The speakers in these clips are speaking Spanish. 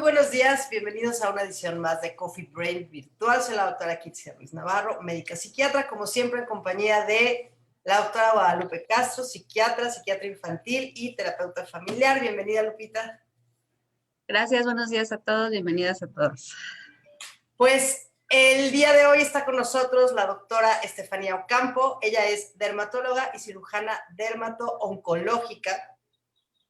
buenos días, bienvenidos a una edición más de Coffee Break virtual. Soy la doctora Kitsia Ruiz Navarro, médica psiquiatra, como siempre en compañía de la doctora Guadalupe Castro, psiquiatra infantil y terapeuta familiar. Bienvenida, Lupita. Gracias, buenos días a todos, bienvenidas a todos. Pues el día de hoy está con nosotros la doctora Estefanía Ocampo. Ella es dermatóloga y cirujana dermato-oncológica,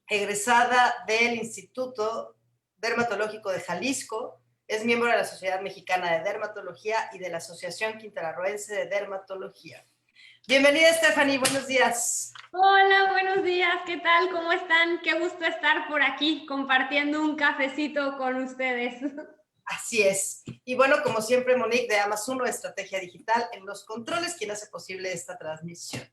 egresada del Instituto Dermatológico de Jalisco, es miembro de la Sociedad Mexicana de Dermatología y de la Asociación Quintanarroense de Dermatología. Bienvenida, Stephanie, buenos días. Hola, buenos días, ¿qué tal? ¿Cómo están? Qué gusto estar por aquí compartiendo un cafecito con ustedes. Así es. Y bueno, como siempre, Monique de Amazon, Estrategia Digital en los controles, quien hace posible esta transmisión.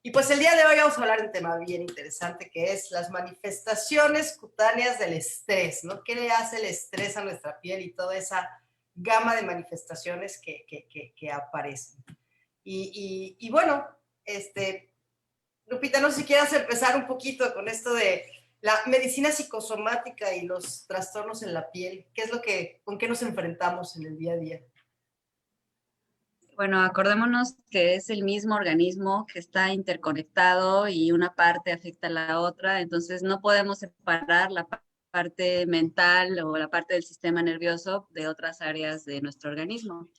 Y pues el día de hoy vamos a hablar de un tema bien interesante que es las manifestaciones cutáneas del estrés, ¿no? ¿Qué le hace el estrés a nuestra piel y toda esa gama de manifestaciones que aparecen? Y bueno, Lupita, no sé si quieras empezar un poquito con esto de la medicina psicosomática y los trastornos en la piel. ¿Qué es con qué nos enfrentamos en el día a día? Bueno, acordémonos que es el mismo organismo que está interconectado y una parte afecta a la otra, entonces no podemos separar la parte mental o la parte del sistema nervioso de otras áreas de nuestro organismo.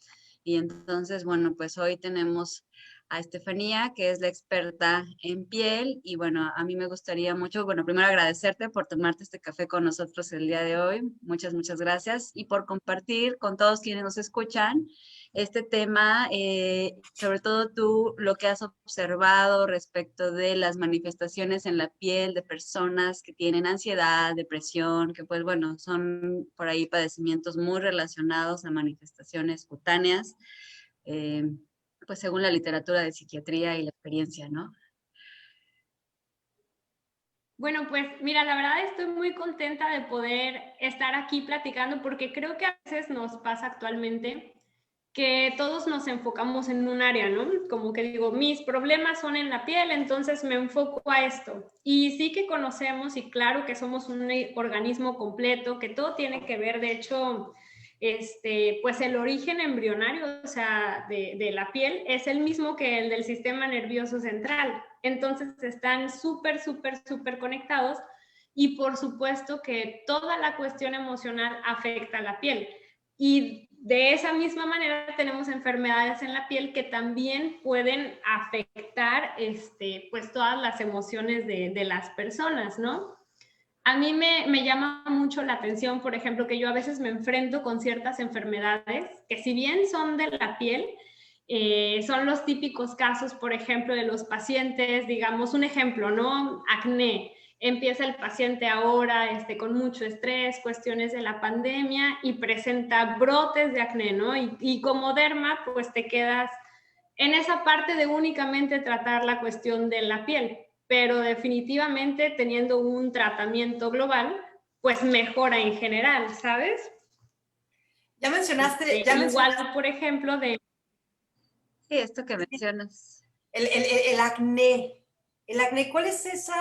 Y entonces, bueno, pues hoy tenemos a Estefanía, que es la experta en piel, y bueno, a mí me gustaría mucho, bueno, primero agradecerte por tomarte este café con nosotros el día de hoy, muchas gracias, y por compartir con todos quienes nos escuchan este tema, sobre todo tú, lo que has observado respecto de las manifestaciones en la piel de personas que tienen ansiedad, depresión, que pues bueno, son por ahí padecimientos muy relacionados a manifestaciones cutáneas, pues según la literatura de psiquiatría y la experiencia, ¿no? Bueno, pues mira, la verdad estoy muy contenta de poder estar aquí platicando porque creo que a veces nos pasa actualmente que todos nos enfocamos en un área, ¿no? Como que digo, mis problemas son en la piel, entonces me enfoco a esto. Y sí que conocemos y claro que somos un organismo completo, que todo tiene que ver, de hecho, pues el origen embrionario, o sea, de la piel es el mismo que el del sistema nervioso central. Entonces están súper conectados y por supuesto que toda la cuestión emocional afecta a la piel. Y de esa misma manera tenemos enfermedades en la piel que también pueden afectar pues todas las emociones de las personas, ¿no? A mí me llama mucho la atención, por ejemplo, que yo a veces me enfrento con ciertas enfermedades que si bien son de la piel, son los típicos casos, por ejemplo, de los pacientes, digamos, un ejemplo, ¿no? Acné. Empieza el paciente ahora con mucho estrés, cuestiones de la pandemia y presenta brotes de acné, ¿no? Y como derma, pues te quedas en esa parte de únicamente tratar la cuestión de la piel, pero definitivamente teniendo un tratamiento global, pues mejora en general, ¿sabes? Ya mencionaste... igual, por ejemplo, de... Sí, esto que mencionas. El acné. El acné, ¿cuál es esa?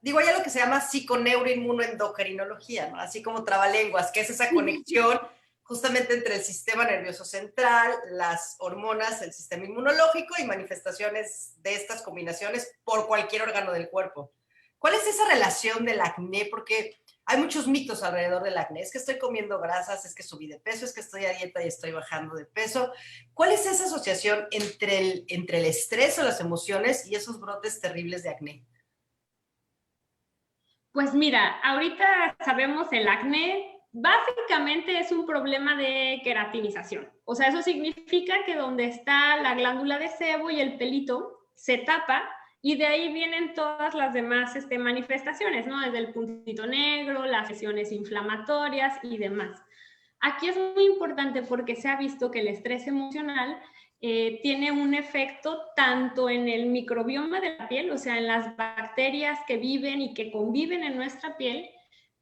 Digo, hay algo que se llama psiconeuroinmunoendocrinología, ¿no? Así como trabalenguas, que es esa conexión justamente entre el sistema nervioso central, las hormonas, el sistema inmunológico y manifestaciones de estas combinaciones por cualquier órgano del cuerpo. ¿Cuál es esa relación del acné? Porque hay muchos mitos alrededor del acné. Es que estoy comiendo grasas, es que subí de peso, es que estoy a dieta y estoy bajando de peso. ¿Cuál es esa asociación entre el estrés o las emociones y esos brotes terribles de acné? Pues mira, ahorita sabemos el acné básicamente es un problema de queratinización. O sea, eso significa que donde está la glándula de sebo y el pelito se tapa y de ahí vienen todas las demás manifestaciones, ¿no? Desde el puntito negro, las lesiones inflamatorias y demás. Aquí es muy importante porque se ha visto que el estrés emocional tiene un efecto tanto en el microbioma de la piel, o sea, en las bacterias que viven y que conviven en nuestra piel,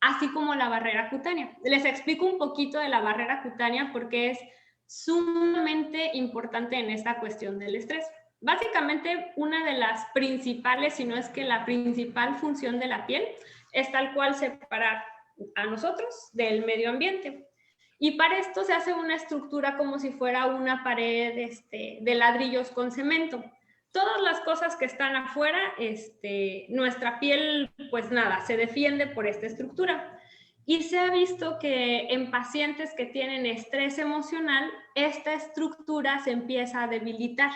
así como la barrera cutánea. Les explico un poquito de la barrera cutánea porque es sumamente importante en esta cuestión del estrés. Básicamente, una de las principales, si no es que la principal función de la piel, es tal cual separar a nosotros del medio ambiente. Y para esto se hace una estructura como si fuera una pared de ladrillos con cemento. Todas las cosas que están afuera, nuestra piel, pues nada, se defiende por esta estructura. Y se ha visto que en pacientes que tienen estrés emocional, esta estructura se empieza a debilitar.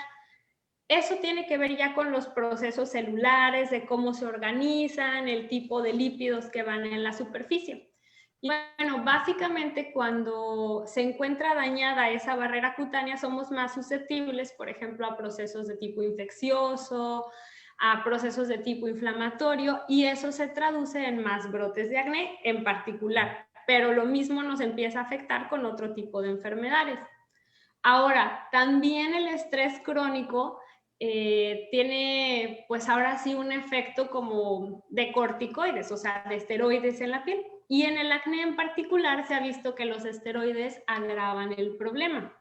Eso tiene que ver ya con los procesos celulares, de cómo se organizan, el tipo de lípidos que van en la superficie. Y bueno, básicamente cuando se encuentra dañada esa barrera cutánea, somos más susceptibles, por ejemplo, a procesos de tipo infeccioso, a procesos de tipo inflamatorio, y eso se traduce en más brotes de acné en particular, pero lo mismo nos empieza a afectar con otro tipo de enfermedades. Ahora, también el estrés crónico tiene, pues ahora sí, un efecto como de corticoides, o sea, de esteroides en la piel. Y en el acné en particular se ha visto que los esteroides agravan el problema.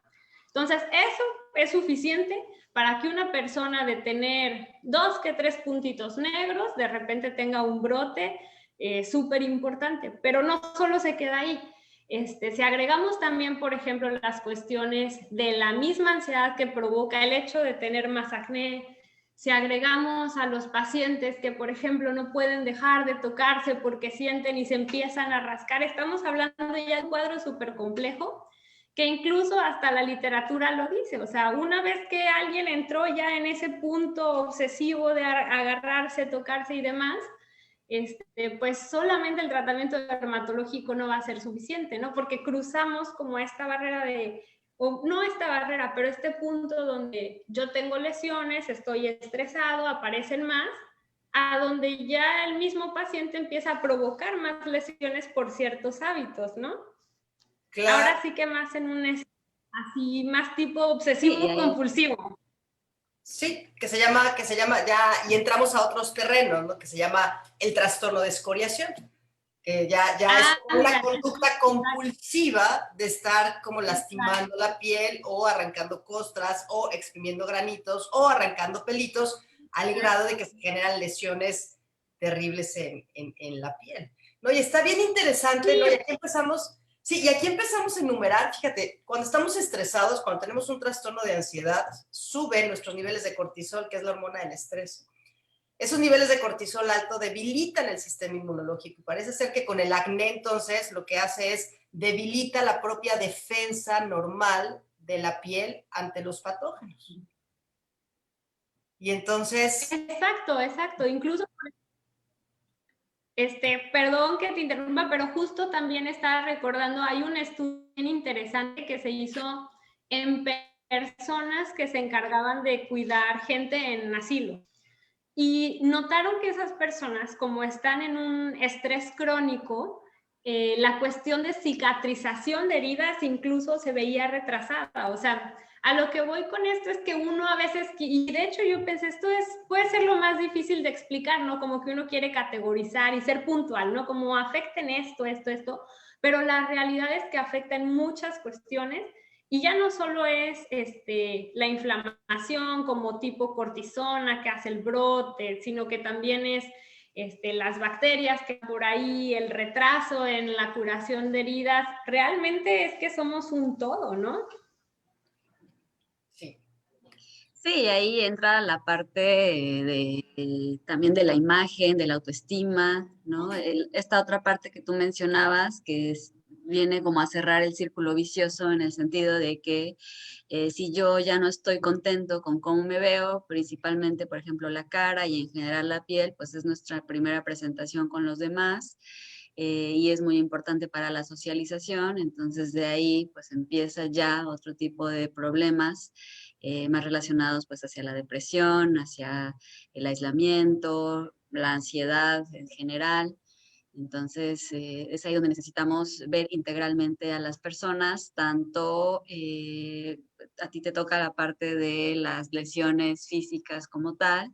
Entonces, eso es suficiente para que una persona de tener 2 que 3 puntitos negros, de repente tenga un brote súper importante, pero no solo se queda ahí. Si agregamos también, por ejemplo, las cuestiones de la misma ansiedad que provoca el hecho de tener más acné, si agregamos a los pacientes que, por ejemplo, no pueden dejar de tocarse porque sienten y se empiezan a rascar, estamos hablando ya de un cuadro súper complejo, que incluso hasta la literatura lo dice. O sea, una vez que alguien entró ya en ese punto obsesivo de agarrarse, tocarse y demás, pues solamente el tratamiento dermatológico no va a ser suficiente, ¿no? Porque cruzamos como esta barrera o no esta barrera, pero este punto donde yo tengo lesiones, estoy estresado, aparecen más, a donde ya el mismo paciente empieza a provocar más lesiones por ciertos hábitos, ¿no? Claro. Ahora sí que más en un así, más tipo obsesivo-compulsivo. Sí, que se llama ya, y entramos a otros terrenos, ¿no? Que se llama el trastorno de escoriación, que ya es una conducta compulsiva de estar como lastimando la piel o arrancando costras o exprimiendo granitos o arrancando pelitos al grado de que se generan lesiones terribles en la piel, ¿no? Y está bien interesante, ¿no? Y aquí empezamos... Sí, y aquí empezamos a enumerar, fíjate, cuando estamos estresados, cuando tenemos un trastorno de ansiedad, suben nuestros niveles de cortisol, que es la hormona del estrés. Esos niveles de cortisol alto debilitan el sistema inmunológico. Parece ser que con el acné, entonces, lo que hace es debilita la propia defensa normal de la piel ante los patógenos. Y entonces... Exacto. Incluso... perdón que te interrumpa, pero justo también estaba recordando, hay un estudio interesante que se hizo en personas que se encargaban de cuidar gente en asilo. Y notaron que esas personas, como están en un estrés crónico, la cuestión de cicatrización de heridas incluso se veía retrasada. O sea, a lo que voy con esto es que uno a veces, y de hecho yo pensé, puede ser lo más difícil de explicar, ¿no? Como que uno quiere categorizar y ser puntual, ¿no? Como afecten esto, pero la realidad es que afectan muchas cuestiones. Y ya no solo es la inflamación como tipo cortisona que hace el brote, sino que también es las bacterias que por ahí, el retraso en la curación de heridas. Realmente es que somos un todo, ¿no? Sí. Sí, ahí entra la parte también de la imagen, de la autoestima, ¿no? Esta otra parte que tú mencionabas, viene como a cerrar el círculo vicioso en el sentido de que si yo ya no estoy contento con cómo me veo, principalmente, por ejemplo, la cara y en general la piel, pues es nuestra primera presentación con los demás. Y es muy importante para la socialización, entonces de ahí pues empieza ya otro tipo de problemas más relacionados pues hacia la depresión, hacia el aislamiento, la ansiedad en general. Entonces, es ahí donde necesitamos ver integralmente a las personas, tanto a ti te toca la parte de las lesiones físicas como tal,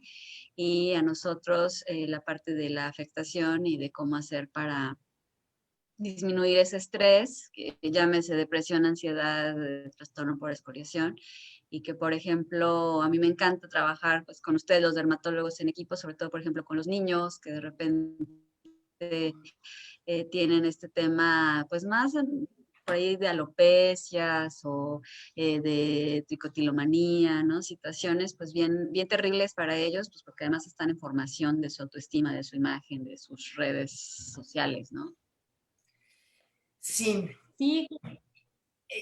y a nosotros la parte de la afectación y de cómo hacer para disminuir ese estrés, que llámese depresión, ansiedad, trastorno por escoriación, y que, por ejemplo, a mí me encanta trabajar pues, con ustedes, los dermatólogos en equipo, sobre todo, por ejemplo, con los niños, que de repente tienen este tema, pues más por ahí de alopecias o de tricotilomanía, ¿no? Situaciones pues bien, bien terribles para ellos, pues porque además están en formación de su autoestima, de su imagen, de sus redes sociales, ¿no? Sí, Sí,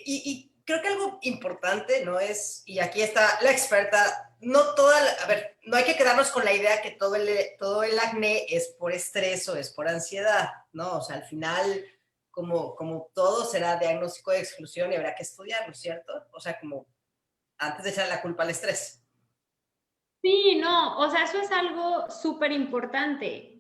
y creo que algo importante, ¿no? Es, y aquí está la experta, no toda, a ver, no hay que quedarnos con la idea que todo el acné es por estrés o es por ansiedad, ¿no? O sea, al final, como todo será diagnóstico de exclusión y habrá que estudiarlo, ¿cierto? O sea, como antes de echarle la culpa al estrés. sí, no, o sea, eso es algo súper importante,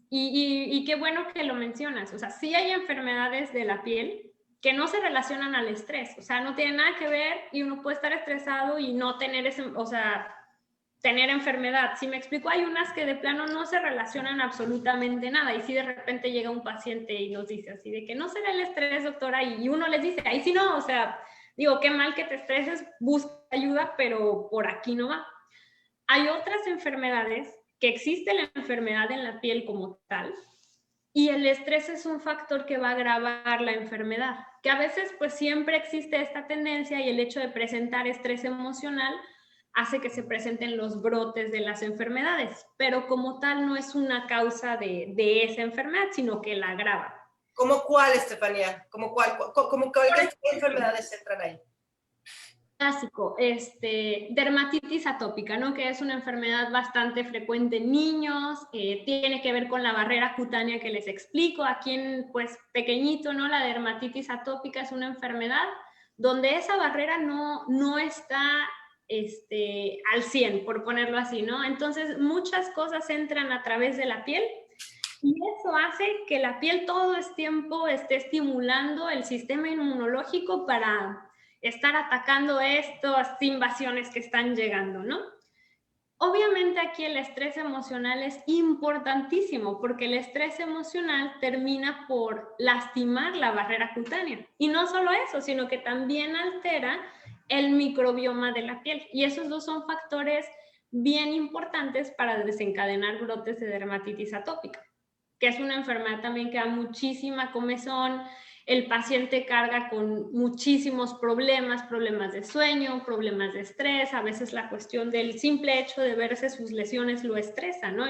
y qué bueno que lo mencionas, o sea, sí hay enfermedades de la piel que no se relacionan al estrés, o sea, no tienen nada que ver y uno puede estar estresado y no tener ese, o sea, tener enfermedad. Si me explico, hay unas que de plano no se relacionan absolutamente nada y si de repente llega un paciente y nos dice así de que no será el estrés, doctora, y uno les dice, ahí sí no, o sea, digo, qué mal que te estreses, busca ayuda, pero por aquí no va. Hay otras enfermedades que existe la enfermedad en la piel como tal y el estrés es un factor que va a agravar la enfermedad, que a veces pues siempre existe esta tendencia y el hecho de presentar estrés emocional hace que se presenten los brotes de las enfermedades, pero como tal no es una causa de esa enfermedad, sino que la agrava. ¿Cómo cuál, Estefanía? ¿Cómo cuál, qué enfermedades entran ahí? Clásico, dermatitis atópica, ¿no? Que es una enfermedad bastante frecuente en niños, tiene que ver con la barrera cutánea que les explico. Aquí en, pues, pequeñito, ¿no? La dermatitis atópica es una enfermedad donde esa barrera no está al 100, por ponerlo así, ¿no? Entonces, muchas cosas entran a través de la piel y eso hace que la piel todo el tiempo esté estimulando el sistema inmunológico para estar atacando estas invasiones que están llegando, ¿no? Obviamente aquí el estrés emocional es importantísimo porque el estrés emocional termina por lastimar la barrera cutánea. Y no solo eso, sino que también altera el microbioma de la piel. Y esos dos son factores bien importantes para desencadenar brotes de dermatitis atópica, que es una enfermedad también que da muchísima comezón. El paciente carga con muchísimos problemas de sueño, problemas de estrés, a veces la cuestión del simple hecho de verse sus lesiones lo estresa, ¿no?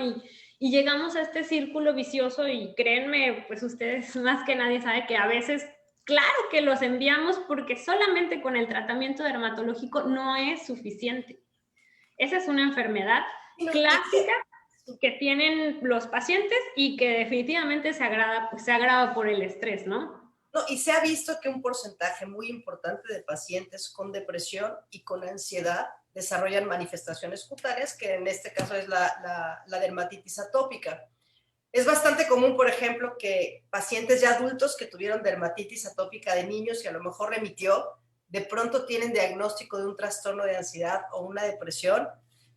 Y llegamos a este círculo vicioso y créanme, pues ustedes más que nadie saben que a veces, claro que los enviamos porque solamente con el tratamiento dermatológico no es suficiente. Esa es una enfermedad clásica que tienen los pacientes y que definitivamente se agrava por el estrés, ¿no? No, y se ha visto que un porcentaje muy importante de pacientes con depresión y con ansiedad desarrollan manifestaciones cutáneas, que en este caso es la dermatitis atópica. Es bastante común, por ejemplo, que pacientes ya adultos que tuvieron dermatitis atópica de niños y a lo mejor remitió, de pronto tienen diagnóstico de un trastorno de ansiedad o una depresión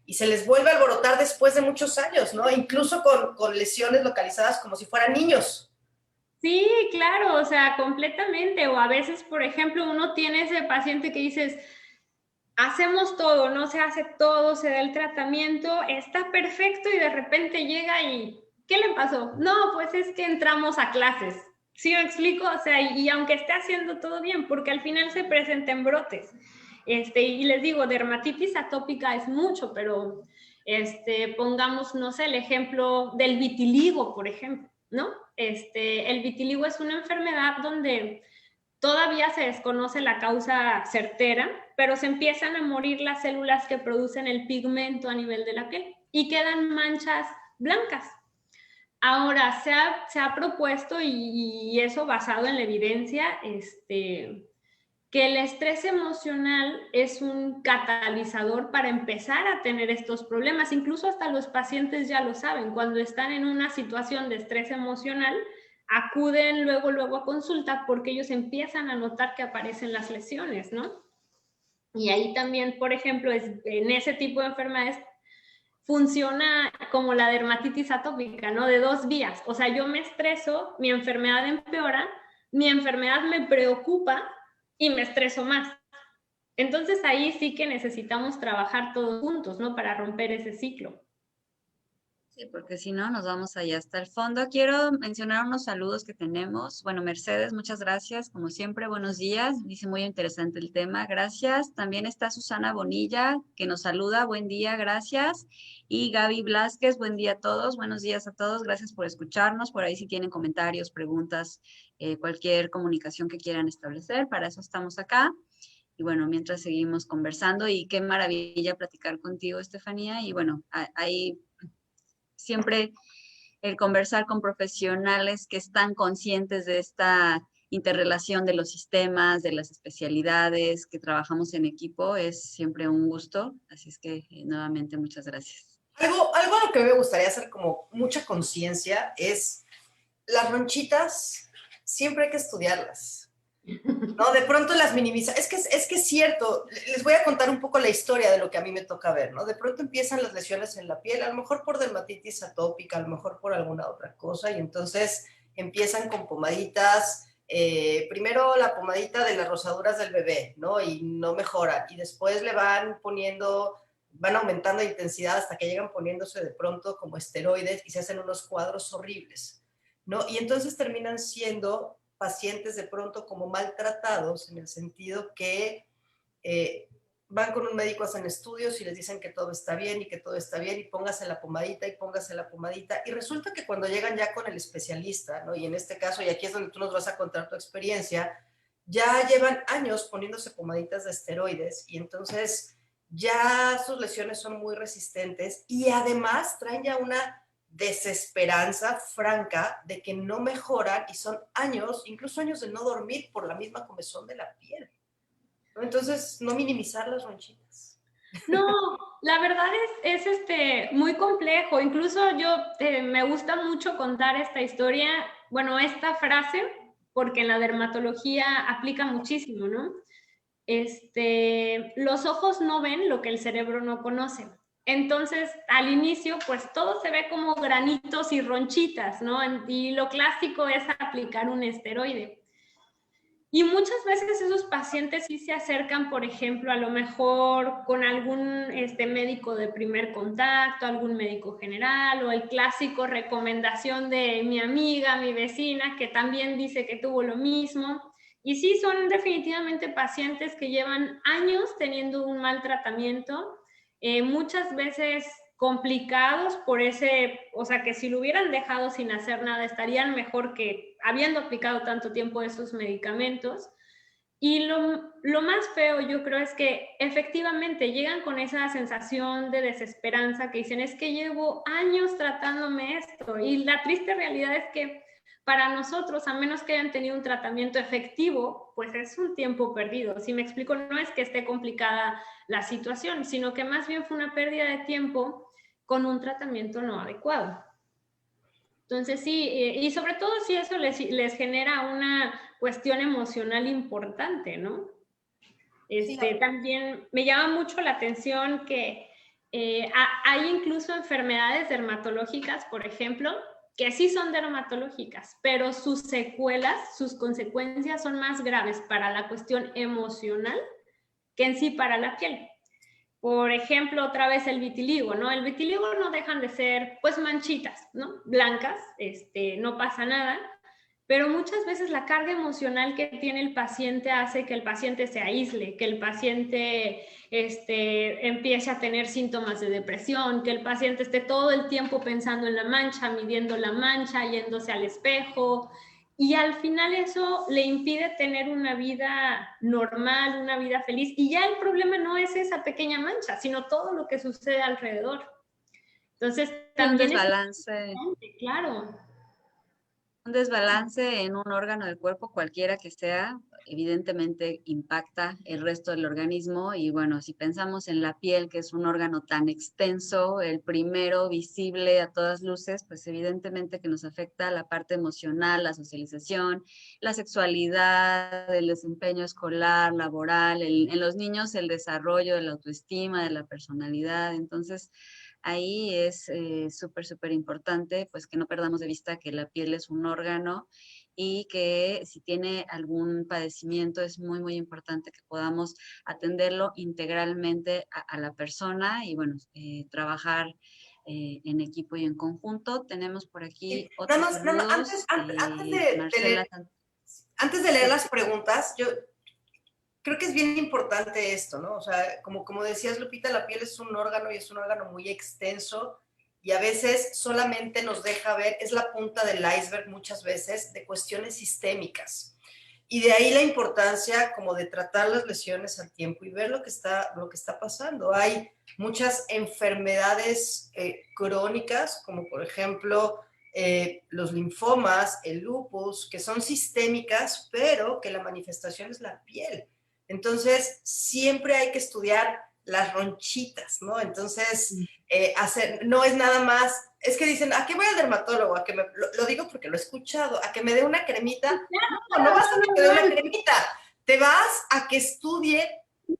y se les vuelve a alborotar después de muchos años, ¿no? Incluso con lesiones localizadas como si fueran niños. Sí, claro, o sea, completamente. O a veces, por ejemplo, uno tiene ese paciente que dices, hacemos todo, no se hace todo, se da el tratamiento, está perfecto y de repente llega y, ¿qué le pasó? No, pues es que entramos a clases. ¿Sí me explico? O sea, y aunque esté haciendo todo bien, porque al final se presentan brotes. Y les digo, dermatitis atópica es mucho, pero pongamos, no sé, el ejemplo del vitiligo, por ejemplo, ¿no? El vitiligo es una enfermedad donde todavía se desconoce la causa certera, pero se empiezan a morir las células que producen el pigmento a nivel de la piel y quedan manchas blancas. Ahora, se ha propuesto, y eso basado en la evidencia, que el estrés emocional es un catalizador para empezar a tener estos problemas. Incluso hasta los pacientes ya lo saben. Cuando están en una situación de estrés emocional, acuden luego a consulta porque ellos empiezan a notar que aparecen las lesiones, ¿no? Y ahí también, por ejemplo, en ese tipo de enfermedades funciona como la dermatitis atópica, ¿no? De dos vías. O sea, yo me estreso, mi enfermedad empeora, mi enfermedad me preocupa y me estreso más. Entonces ahí sí que necesitamos trabajar todos juntos, ¿no? Para romper ese ciclo. Sí, porque si no, nos vamos allá hasta el fondo. Quiero mencionar unos saludos que tenemos. Bueno, Mercedes, muchas gracias. Como siempre, buenos días. Dice muy interesante el tema. Gracias. También está Susana Bonilla, que nos saluda. Buen día, gracias. Y Gaby Blasquez, buen día a todos. Buenos días a todos. Gracias por escucharnos. Por ahí si tienen comentarios, preguntas, cualquier comunicación que quieran establecer, para eso estamos acá. Y bueno, mientras seguimos conversando y qué maravilla platicar contigo, Estefanía. Y bueno, ahí siempre el conversar con profesionales que están conscientes de esta interrelación de los sistemas, de las especialidades, que trabajamos en equipo, es siempre un gusto. Así es que nuevamente muchas gracias. Algo a lo que me gustaría hacer como mucha conciencia es las ronchitas, siempre hay que estudiarlas. ¿No? De pronto las minimiza. Es que es cierto, les voy a contar un poco la historia de lo que a mí me toca ver, ¿no? De pronto empiezan las lesiones en la piel, a lo mejor por dermatitis atópica, a lo mejor por alguna otra cosa, y entonces empiezan con pomaditas, primero la pomadita de las rosaduras del bebé, ¿no? Y no mejoran, y después le van poniendo, van aumentando de intensidad hasta que llegan poniéndose de pronto como esteroides y se hacen unos cuadros horribles, ¿no? Y entonces terminan siendo pacientes de pronto como maltratados en el sentido que van con un médico, hacen estudios y les dicen que todo está bien y que todo está bien y póngase la pomadita y póngase la pomadita. Y resulta que cuando llegan ya con el especialista, ¿no? Y en este caso, y aquí es donde tú nos vas a contar tu experiencia, ya llevan años poniéndose pomaditas de esteroides y entonces ya sus lesiones son muy resistentes y además traen ya una desesperanza franca de que no mejoran y son años, incluso años de no dormir por la misma comezón de la piel. ¿No? Entonces, no minimizar las ronchitas. No, la verdad es muy complejo. Incluso yo me gusta mucho contar esta historia, bueno, esta frase, porque en la dermatología aplica muchísimo, ¿no? Los ojos no ven lo que el cerebro no conoce. Entonces, al inicio, pues todo se ve como granitos y ronchitas, ¿no? Y lo clásico es aplicar un esteroide. Y muchas veces esos pacientes sí se acercan, por ejemplo, a lo mejor con algún médico de primer contacto, algún médico general o el clásico recomendación de mi amiga, mi vecina, que también dice que tuvo lo mismo. Y sí, son definitivamente pacientes que llevan años teniendo un mal tratamiento, muchas veces complicados por ese, o sea, que si lo hubieran dejado sin hacer nada estarían mejor que habiendo aplicado tanto tiempo esos medicamentos. Y lo más feo yo creo es que efectivamente llegan con esa sensación de desesperanza que dicen, es que llevo años tratándome esto. Y la triste realidad es que para nosotros, a menos que hayan tenido un tratamiento efectivo, pues es un tiempo perdido. Si me explico, no es que esté complicada la situación, sino que más bien fue una pérdida de tiempo con un tratamiento no adecuado. Entonces sí, y sobre todo si eso les genera una cuestión emocional importante, ¿no? Sí, También me llama mucho la atención que hay incluso enfermedades dermatológicas, por ejemplo, que sí son dermatológicas, pero sus secuelas, sus consecuencias son más graves para la cuestión emocional que en sí para la piel. Por ejemplo, otra vez el vitiligo, ¿no? El vitiligo no dejan de ser, pues, manchitas, ¿no? Blancas, no pasa nada, pero muchas veces la carga emocional que tiene el paciente hace que el paciente se aísle, que el paciente empiece a tener síntomas de depresión, que el paciente esté todo el tiempo pensando en la mancha, midiendo la mancha, yéndose al espejo, y al final eso le impide tener una vida normal, una vida feliz, y ya el problema no es esa pequeña mancha, sino todo lo que sucede alrededor. Entonces, también es importante, claro. Un desbalance en un órgano del cuerpo, cualquiera que sea, evidentemente impacta el resto del organismo y bueno, si pensamos en la piel, que es un órgano tan extenso, el primero visible a todas luces, pues evidentemente que nos afecta la parte emocional, la socialización, la sexualidad, el desempeño escolar, laboral, en los niños el desarrollo de la autoestima, de la personalidad, entonces ahí es súper importante, pues que no perdamos de vista que la piel es un órgano y que si tiene algún padecimiento es muy importante que podamos atenderlo integralmente a la persona y bueno, trabajar en equipo y en conjunto. Tenemos por aquí Sí, otros nada más, saludos. Marcela. antes de leer Sí. las preguntas, yo creo que es bien importante esto, ¿no? O sea, como decías, Lupita, la piel es un órgano y es un órgano muy extenso y a veces solamente nos deja ver, es la punta del iceberg muchas veces, de cuestiones sistémicas. Y de ahí la importancia como de tratar las lesiones al tiempo y ver lo que está pasando. Hay muchas enfermedades crónicas, como por ejemplo los linfomas, el lupus, que son sistémicas, pero que la manifestación es la piel. Entonces, siempre hay que estudiar las ronchitas, ¿no? Entonces, no es nada más, es que dicen, ¿a qué voy al dermatólogo? Lo digo porque lo he escuchado, a que me dé una cremita. No vas a que te dé una cremita, te vas a que estudie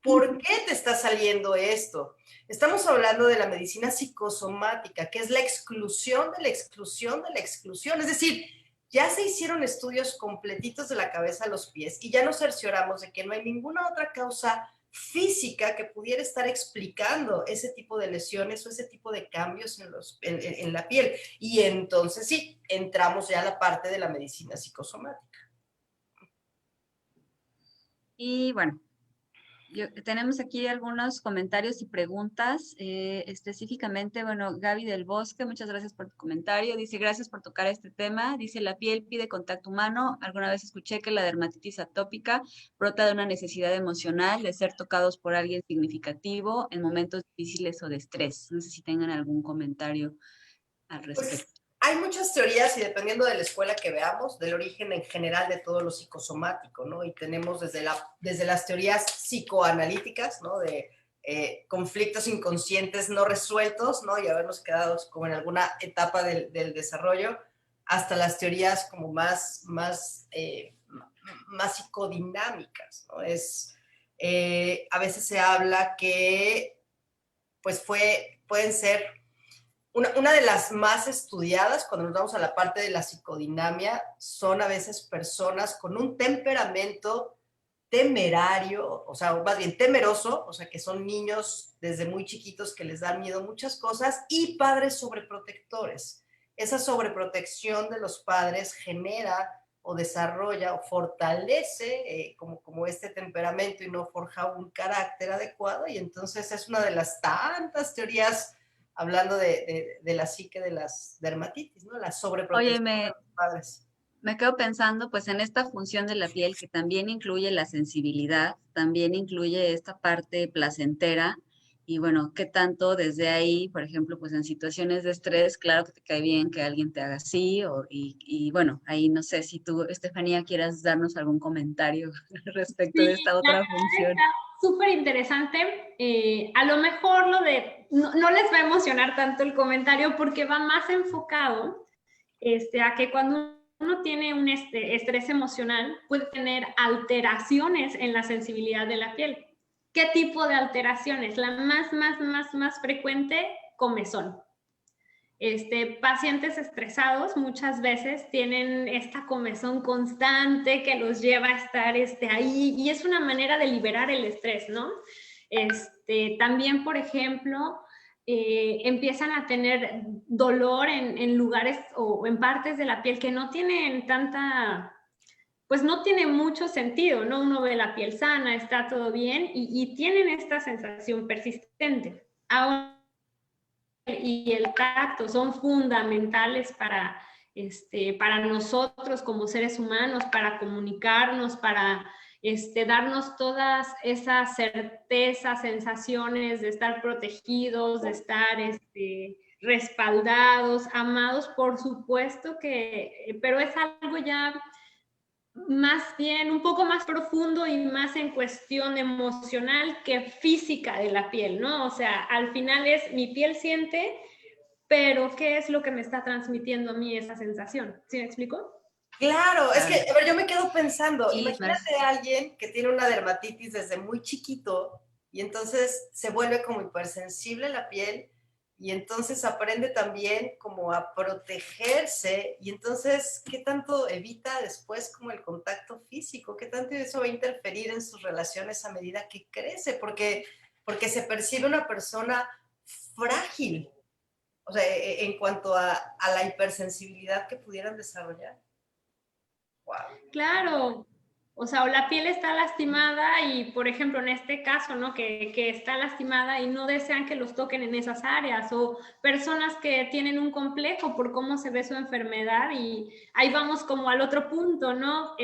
por qué te está saliendo esto. Estamos hablando de la medicina psicosomática, que es la exclusión de la exclusión de la exclusión, es decir, ya se hicieron estudios completitos de la cabeza a los pies y ya nos cercioramos de que no hay ninguna otra causa física que pudiera estar explicando ese tipo de lesiones o ese tipo de cambios en la piel. Y entonces sí, entramos ya a la parte de la medicina psicosomática. Y bueno, tenemos aquí algunos comentarios y preguntas. Específicamente, bueno, Gaby del Bosque, muchas gracias por tu comentario. Dice, gracias por tocar este tema. Dice, la piel pide contacto humano. Alguna vez escuché que la dermatitis atópica brota de una necesidad emocional de ser tocados por alguien significativo en momentos difíciles o de estrés. No sé si tengan algún comentario al respecto. Pues hay muchas teorías y dependiendo de la escuela que veamos, del origen en general de todo lo psicosomático, ¿no? Y tenemos desde las teorías psicoanalíticas, ¿no? De conflictos inconscientes no resueltos, ¿no? Y habernos quedado como en alguna etapa del desarrollo, hasta las teorías como más psicodinámicas, ¿no? A veces se habla que pues pueden ser una de las más estudiadas cuando nos vamos a la parte de la psicodinamia son a veces personas con un temperamento temerario, o sea, más bien temeroso, o sea, que son niños desde muy chiquitos que les dan miedo muchas cosas y padres sobreprotectores. Esa sobreprotección de los padres genera o desarrolla o fortalece como este temperamento y no forja un carácter adecuado y entonces es una de las tantas teorías hablando de la psique de las dermatitis, ¿no? La sobreprotección Oye, de los padres. me quedo pensando pues en esta función de la piel que también incluye la sensibilidad, también incluye esta parte placentera y bueno, qué tanto desde ahí, por ejemplo, pues en situaciones de estrés, claro que te cae bien que alguien te haga así y bueno, ahí no sé si tú, Estefanía, quieras darnos algún comentario respecto de Sí, esta la otra verdad función. está súper interesante. A lo mejor no les va a emocionar tanto el comentario porque va más enfocado a que cuando uno tiene un estrés emocional puede tener alteraciones en la sensibilidad de la piel. ¿Qué tipo de alteraciones? La más frecuente, comezón. Pacientes estresados muchas veces tienen esta comezón constante que los lleva a estar ahí y es una manera de liberar el estrés, ¿no? También, por ejemplo, empiezan a tener dolor en lugares o en partes de la piel que no tienen pues no tiene mucho sentido, ¿no? Uno ve la piel sana, está todo bien y tienen esta sensación persistente. Ahora, y el tacto son fundamentales para nosotros como seres humanos, para comunicarnos, para darnos todas esas certezas, sensaciones de estar protegidos, de estar respaldados, amados, por supuesto que, pero es algo ya más bien un poco más profundo y más en cuestión emocional que física de la piel, ¿no? O sea, al final es mi piel siente, pero ¿qué es lo que me está transmitiendo a mí esa sensación? ¿Sí me explico? Claro, es que, a ver, yo me quedo pensando, Y imagínate a alguien que tiene una dermatitis desde muy chiquito y entonces se vuelve como hipersensible la piel y entonces aprende también como a protegerse y entonces, ¿qué tanto evita después como el contacto físico? ¿Qué tanto eso va a interferir en sus relaciones a medida que crece? Porque se percibe una persona frágil. O sea, en cuanto a la hipersensibilidad que pudieran desarrollar. Wow. Claro, o sea, o la piel está lastimada y, por ejemplo, en este caso, ¿no? Que está lastimada y no desean que los toquen en esas áreas, o personas que tienen un complejo por cómo se ve su enfermedad y ahí vamos como al otro punto, ¿no?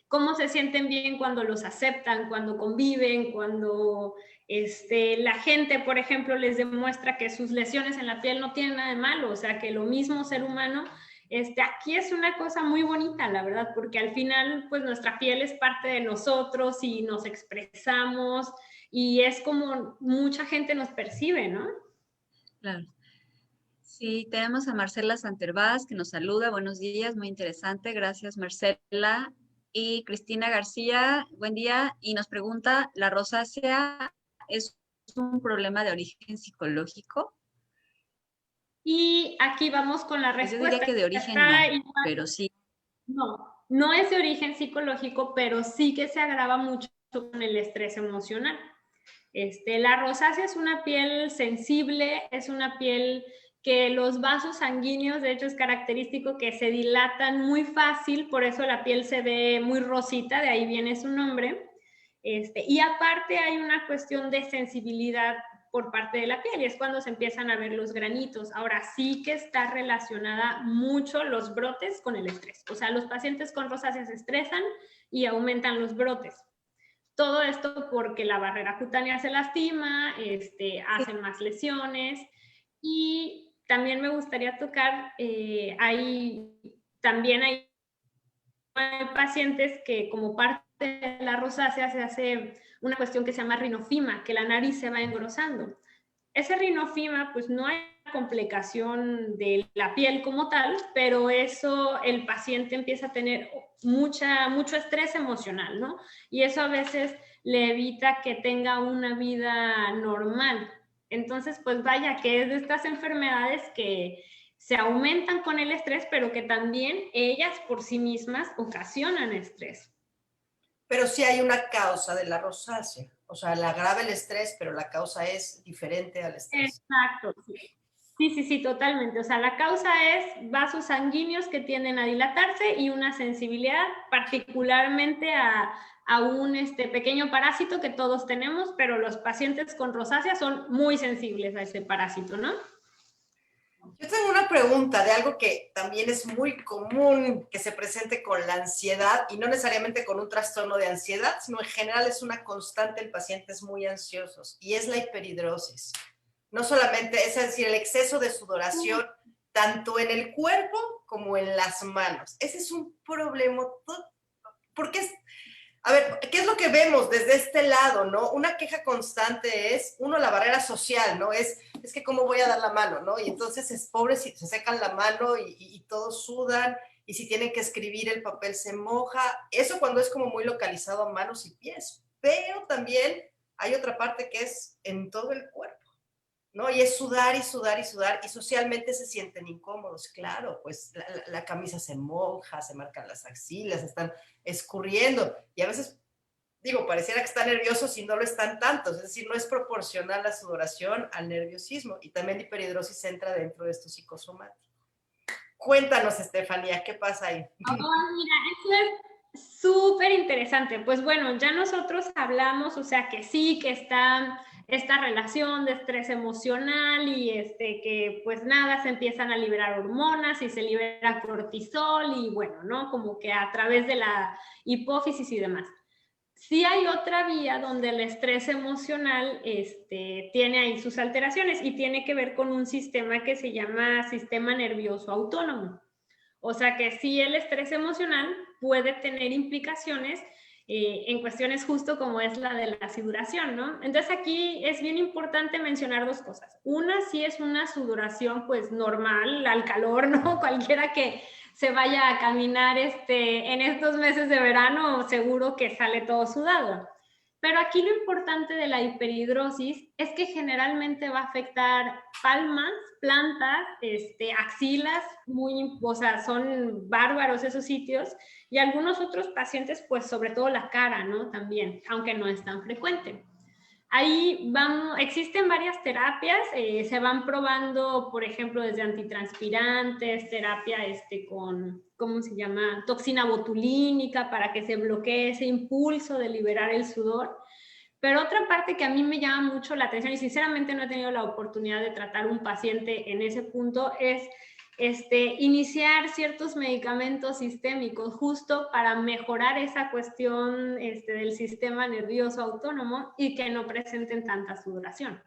Cómo se sienten bien cuando los aceptan, cuando conviven, cuando la gente, por ejemplo, les demuestra que sus lesiones en la piel no tienen nada de malo, o sea, que lo mismo ser humano. Aquí es una cosa muy bonita, la verdad, porque al final, pues nuestra piel es parte de nosotros y nos expresamos y es como mucha gente nos percibe, ¿no? Claro. Sí, tenemos a Marcela Santervaz que nos saluda. Buenos días, muy interesante. Gracias, Marcela. Y Cristina García, buen día. Y nos pregunta, ¿la rosácea es un problema de origen psicológico? Y aquí vamos con la Pues yo diría respuesta. que de origen Está no, igual. pero sí. No, no es de origen psicológico, pero sí que se agrava mucho con el estrés emocional. La rosácea es una piel sensible, es una piel que los vasos sanguíneos, de hecho es característico que se dilatan muy fácil, por eso la piel se ve muy rosita, de ahí viene su nombre. Y aparte hay una cuestión de sensibilidad por parte de la piel y es cuando se empiezan a ver los granitos. Ahora sí que está relacionada mucho los brotes con el estrés. O sea, los pacientes con rosácea se estresan y aumentan los brotes. Todo esto porque la barrera cutánea se lastima, hacen más lesiones y también me gustaría tocar, también hay pacientes que como parte de la rosácea se hace una cuestión que se llama rinofima, que la nariz se va engrosando. Ese rinofima, pues no hay complicación de la piel como tal, pero eso el paciente empieza a tener mucho estrés emocional, ¿no? Y eso a veces le evita que tenga una vida normal. Entonces, pues vaya, que es de estas enfermedades que se aumentan con el estrés, pero que también ellas por sí mismas ocasionan estrés. Pero sí hay una causa de la rosácea. O sea, la agrava el estrés, pero la causa es diferente al estrés. Exacto, sí. Sí, totalmente. O sea, la causa es vasos sanguíneos que tienden a dilatarse y una sensibilidad particularmente a un pequeño parásito que todos tenemos, pero los pacientes con rosácea son muy sensibles a ese parásito, ¿no? Yo tengo una pregunta de algo que también es muy común que se presente con la ansiedad y no necesariamente con un trastorno de ansiedad, sino en general es una constante en pacientes muy ansiosos y es la hiperhidrosis. No solamente, es decir, el exceso de sudoración tanto en el cuerpo como en las manos. Ese es un problema, porque a ver, ¿qué es lo que vemos desde este lado, no? Una queja constante es, uno, la barrera social, ¿no? Es que cómo voy a dar la mano, ¿no? Y entonces es pobre si se secan la mano y todos sudan, y si tienen que escribir el papel se moja. Eso cuando es como muy localizado a manos y pies. Pero también hay otra parte que es en todo el cuerpo, ¿no? Y es sudar y sudar y sudar, y socialmente se sienten incómodos, claro, pues la camisa se moja, se marcan las axilas, están escurriendo, y a veces, digo, pareciera que están nerviosos y no lo están tanto, es decir, no es proporcional la sudoración al nerviosismo, y también la hiperhidrosis entra dentro de esto psicosomático. Cuéntanos, Estefanía, ¿qué pasa ahí? Oh, mira, eso es súper interesante. Pues bueno, ya nosotros hablamos, o sea, que sí, que está esta relación de estrés emocional y que pues nada, se empiezan a liberar hormonas y se libera cortisol y bueno, ¿no? Como que a través de la hipófisis y demás. Sí hay otra vía donde el estrés emocional tiene ahí sus alteraciones y tiene que ver con un sistema que se llama sistema nervioso autónomo. O sea que sí, el estrés emocional puede tener implicaciones en cuestiones justo como es la de la sudoración, ¿no? Entonces aquí es bien importante mencionar dos cosas. Una, sí es una sudoración pues normal, al calor, ¿no? Cualquiera que se vaya a caminar en estos meses de verano, seguro que sale todo sudado. Pero aquí lo importante de la hiperhidrosis es que generalmente va a afectar palmas, plantas, axilas, o sea, son bárbaros esos sitios, y algunos otros pacientes, pues sobre todo la cara, ¿no? También, aunque no es tan frecuente. Ahí existen varias terapias, se van probando, por ejemplo, desde antitranspirantes, terapia con, ¿cómo se llama? Toxina botulínica para que se bloquee ese impulso de liberar el sudor. Pero otra parte que a mí me llama mucho la atención, y sinceramente no he tenido la oportunidad de tratar un paciente en ese punto, es iniciar ciertos medicamentos sistémicos justo para mejorar esa cuestión del sistema nervioso autónomo y que no presenten tanta sudoración.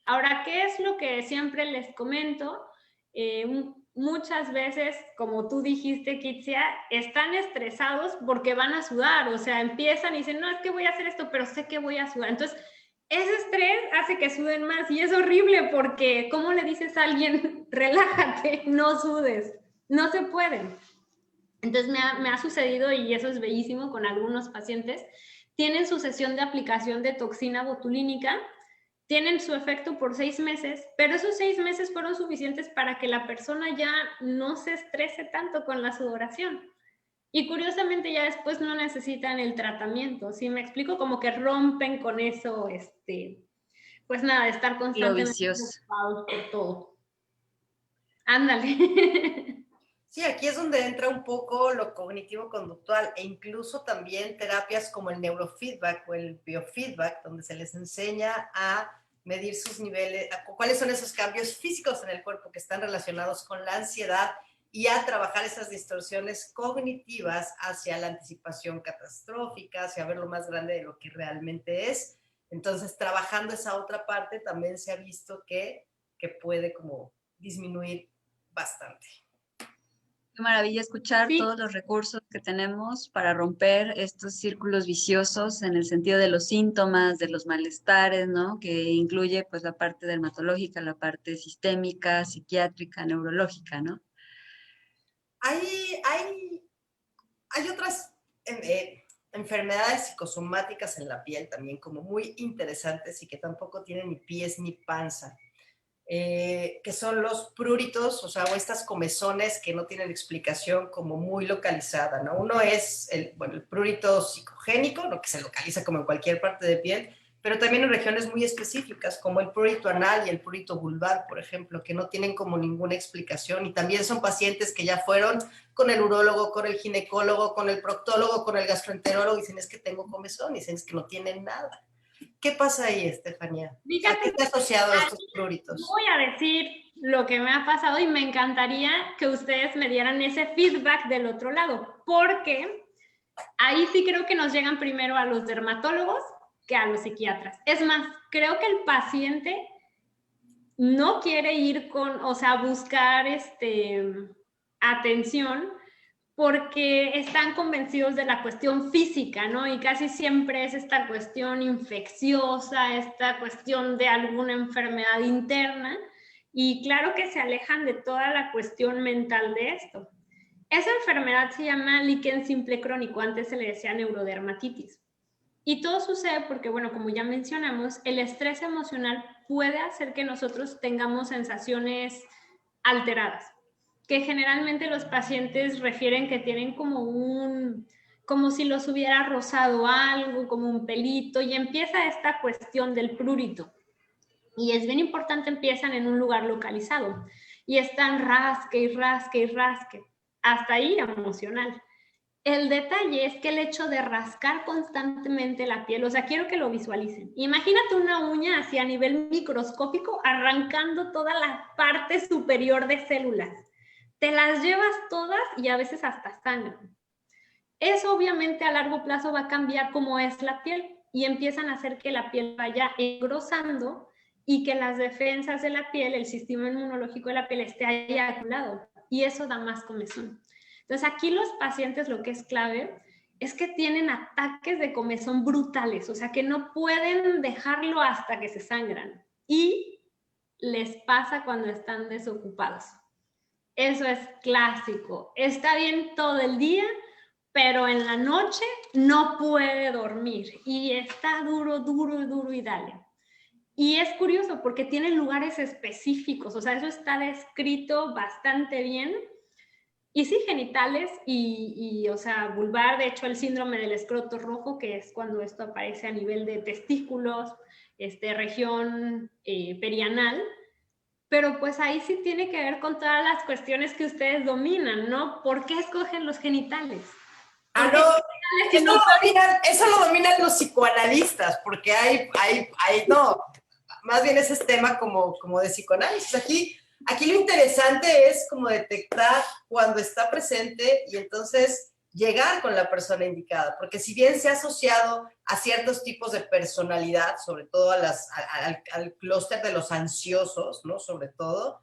Ahora, ¿qué es lo que siempre les comento? Muchas veces, como tú dijiste, Kitsia, están estresados porque van a sudar, o sea, empiezan y dicen, no, es que voy a hacer esto, pero sé que voy a sudar. Entonces, ese estrés hace que suden más y es horrible porque, ¿cómo le dices a alguien, relájate, no sudes? No se puede. Entonces, me ha sucedido, y eso es bellísimo con algunos pacientes, tienen su sesión de aplicación de toxina botulínica, tienen su efecto por 6 meses, pero esos 6 meses fueron suficientes para que la persona ya no se estrese tanto con la sudoración. Y curiosamente ya después no necesitan el tratamiento, ¿sí me explico? Como que rompen con eso, pues nada, de estar constantemente preocupados por todo. Ándale. Sí, aquí es donde entra un poco lo cognitivo-conductual e incluso también terapias como el neurofeedback o el biofeedback, donde se les enseña a medir sus niveles, cuáles son esos cambios físicos en el cuerpo que están relacionados con la ansiedad y a trabajar esas distorsiones cognitivas hacia la anticipación catastrófica, hacia ver lo más grande de lo que realmente es. Entonces, trabajando esa otra parte también se ha visto que puede como disminuir bastante. Qué maravilla escuchar todos los recursos que tenemos para romper estos círculos viciosos en el sentido de los síntomas, de los malestares, ¿no? Que incluye pues la parte dermatológica, la parte sistémica, psiquiátrica, neurológica, ¿no? Hay otras enfermedades psicosomáticas en la piel también como muy interesantes y que tampoco tienen ni pies ni panza. Que son los pruritos, o estas comezones que no tienen explicación como muy localizada, ¿no? Uno es el prurito psicogénico, ¿no? Que se localiza como en cualquier parte de piel, pero también en regiones muy específicas, como el prurito anal y el prurito vulvar, por ejemplo, que no tienen como ninguna explicación, y también son pacientes que ya fueron con el urólogo, con el ginecólogo, con el proctólogo, con el gastroenterólogo, y dicen, es que tengo comezón, y dicen, es que no tienen nada. ¿Qué pasa ahí, Estefanía? Fíjate, ¿A qué te ha asociado estos pruritos? Voy a decir lo que me ha pasado y me encantaría que ustedes me dieran ese feedback del otro lado, porque ahí sí creo que nos llegan primero a los dermatólogos que a los psiquiatras. Es más, creo que el paciente no quiere ir buscar atención porque están convencidos de la cuestión física, ¿no? Y casi siempre es esta cuestión infecciosa, esta cuestión de alguna enfermedad interna, y claro que se alejan de toda la cuestión mental de esto. Esa enfermedad se llama líquen simple crónico, antes se le decía neurodermatitis. Y todo sucede porque, bueno, como ya mencionamos, el estrés emocional puede hacer que nosotros tengamos sensaciones alteradas, que generalmente los pacientes refieren que tienen como si los hubiera rozado algo, como un pelito, y empieza esta cuestión del prurito. Y es bien importante, empiezan en un lugar localizado, y están rasque y rasque y rasque, hasta ahí emocional. El detalle es que el hecho de rascar constantemente la piel, quiero que lo visualicen. Imagínate una uña así a nivel microscópico arrancando toda la parte superior de células. Te las llevas todas y a veces hasta sangran. Eso obviamente a largo plazo va a cambiar cómo es la piel y empiezan a hacer que la piel vaya engrosando y que las defensas de la piel, el sistema inmunológico de la piel esté ahí acumulado, y eso da más comezón. Entonces aquí los pacientes, lo que es clave es que tienen ataques de comezón brutales, que no pueden dejarlo hasta que se sangran, y les pasa cuando están desocupados. Eso es clásico. Está bien todo el día, pero en la noche no puede dormir y está duro, duro, duro y dale. Y es curioso porque tienen lugares específicos, eso está descrito bastante bien. Y sí, genitales o sea, vulvar, de hecho, el síndrome del escroto rojo, que es cuando esto aparece a nivel de testículos, región perianal, pero pues ahí sí tiene que ver con todas las cuestiones que ustedes dominan, ¿no? ¿Por qué escogen los genitales? Ah, ¿Por qué no, genitales y no? eso lo dominan los psicoanalistas, porque no, más bien ese es tema como de psicoanálisis. Aquí lo interesante es como detectar cuando está presente y entonces llegar con la persona indicada, porque si bien se ha asociado a ciertos tipos de personalidad, sobre todo al clúster de los ansiosos, ¿no? Sobre todo,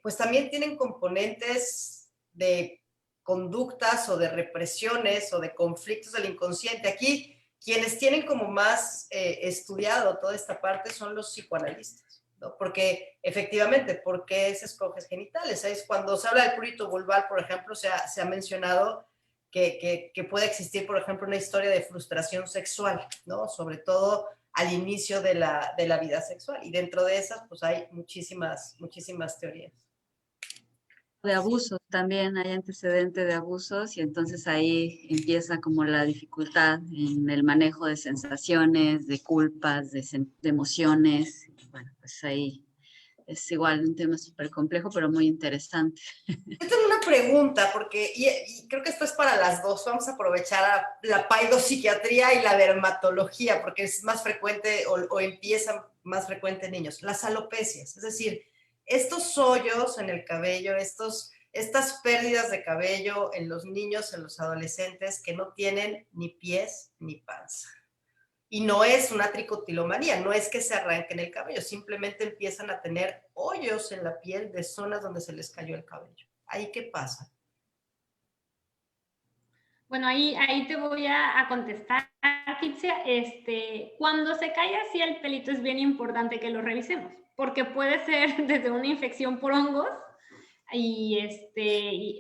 pues también tienen componentes de conductas o de represiones o de conflictos del inconsciente. Aquí, quienes tienen como más estudiado toda esta parte son los psicoanalistas, ¿no? Porque efectivamente, ¿por qué se escoge genitales? Es cuando se habla del prurito vulvar, por ejemplo, se ha mencionado que puede existir, por ejemplo, una historia de frustración sexual, ¿no? Sobre todo al inicio de la vida sexual. Y dentro de esas, pues hay muchísimas teorías. De abusos también, hay antecedente de abusos y entonces ahí empieza como la dificultad en el manejo de sensaciones, de culpas, de emociones. Bueno, pues ahí es igual un tema súper complejo, pero muy interesante. Yo tengo una pregunta, porque, y creo que esto es para las dos, vamos a aprovechar la paidopsiquiatría y la dermatología, porque es más frecuente o empieza más frecuente en niños. Las alopecias, es decir, estos hoyos en el cabello, estas pérdidas de cabello en los niños, en los adolescentes que no tienen ni pies ni panza. Y no es una tricotilomanía, no es que se arranquen el cabello, simplemente empiezan a tener hoyos en la piel de zonas donde se les cayó el cabello. ¿Ahí qué pasa? Bueno, ahí te voy a contestar, Kitsia. Cuando se cae así el pelito es bien importante que lo revisemos, porque puede ser desde una infección por hongos y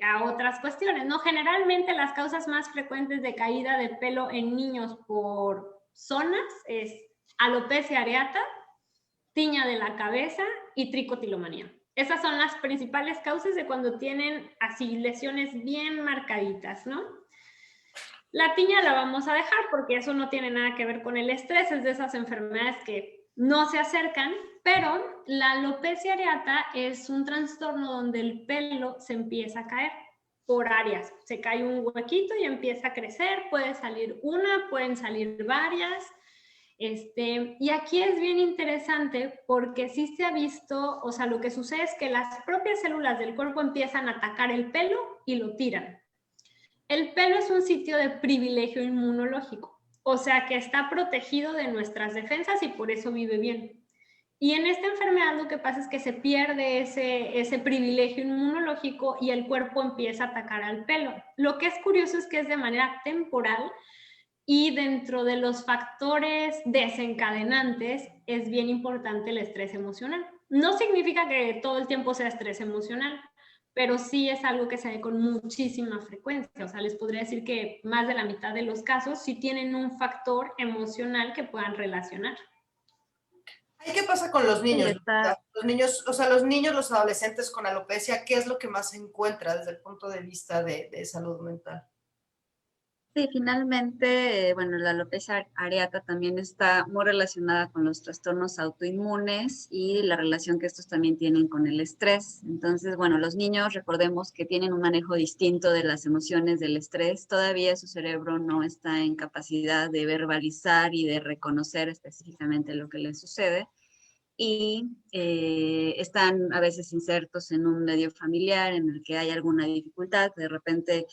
a otras cuestiones, ¿no? Generalmente las causas más frecuentes de caída de pelo en niños por zonas es alopecia areata, tiña de la cabeza y tricotilomanía. Esas son las principales causas de cuando tienen así lesiones bien marcaditas, ¿no? La tiña la vamos a dejar porque eso no tiene nada que ver con el estrés, es de esas enfermedades que no se acercan, pero la alopecia areata es un trastorno donde el pelo se empieza a caer por áreas. Se cae un huequito y empieza a crecer, puede salir una, pueden salir varias. Y aquí es bien interesante porque sí se ha visto, o sea, lo que sucede es que las propias células del cuerpo empiezan a atacar el pelo y lo tiran. El pelo es un sitio de privilegio inmunológico, o sea que está protegido de nuestras defensas y por eso vive bien. Y en esta enfermedad lo que pasa es que se pierde ese privilegio inmunológico y el cuerpo empieza a atacar al pelo. Lo que es curioso es que es de manera temporal y dentro de los factores desencadenantes es bien importante el estrés emocional. No significa que todo el tiempo sea estrés emocional, pero sí es algo que se ve con muchísima frecuencia. O sea, les podría decir que más de la mitad de los casos sí tienen un factor emocional que puedan relacionar. ¿Y qué pasa con los Sí, niños? está. Los niños, o sea, los niños, los adolescentes con alopecia, ¿qué es lo que más se encuentra desde el punto de vista de salud mental? Sí, finalmente, bueno, la alopecia areata también está muy relacionada con los trastornos autoinmunes y la relación que estos también tienen con el estrés. Entonces, bueno, los niños, recordemos que tienen un manejo distinto de las emociones del estrés. Todavía su cerebro no está en capacidad de verbalizar y de reconocer específicamente lo que les sucede y están a veces insertos en un medio familiar en el que hay alguna dificultad, de repente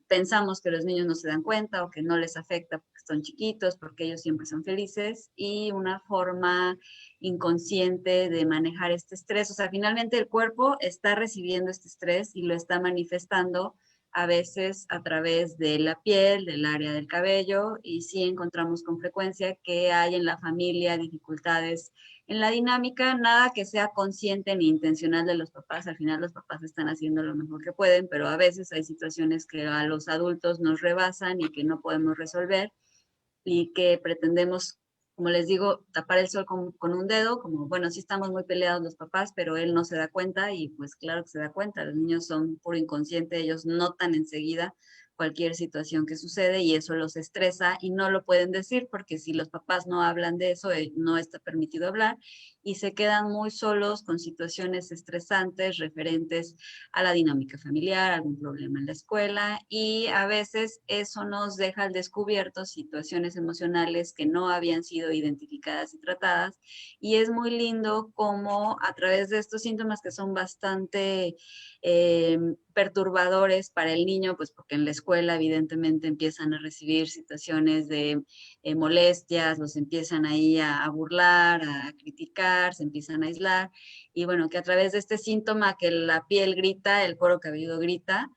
pensamos que los niños no se dan cuenta o que no les afecta porque son chiquitos, porque ellos siempre son felices y una forma inconsciente de manejar este estrés, o sea, finalmente el cuerpo está recibiendo este estrés y lo está manifestando a veces a través de la piel, del área del cabello, y sí encontramos con frecuencia que hay en la familia dificultades en la dinámica, nada que sea consciente ni intencional de los papás, al final los papás están haciendo lo mejor que pueden, pero a veces hay situaciones que a los adultos nos rebasan y que no podemos resolver y que pretendemos como les digo, tapar el sol con un dedo, como, bueno, sí estamos muy peleados los papás, pero él no se da cuenta y pues claro que se da cuenta. Los niños son puro inconsciente, ellos notan enseguida cualquier situación que sucede y eso los estresa y no lo pueden decir porque si los papás no hablan de eso, no está permitido hablar y se quedan muy solos con situaciones estresantes referentes a la dinámica familiar, algún problema en la escuela y a veces eso nos deja al descubierto situaciones emocionales que no habían sido identificadas y tratadas y es muy lindo como a través de estos síntomas que son bastante perturbadores para el niño, pues porque en la escuela evidentemente empiezan a recibir situaciones de molestias, los empiezan ahí a burlar, a criticar, se empiezan a aislar y bueno, que a través de este síntoma que la piel grita, el cuero cabelludo grita,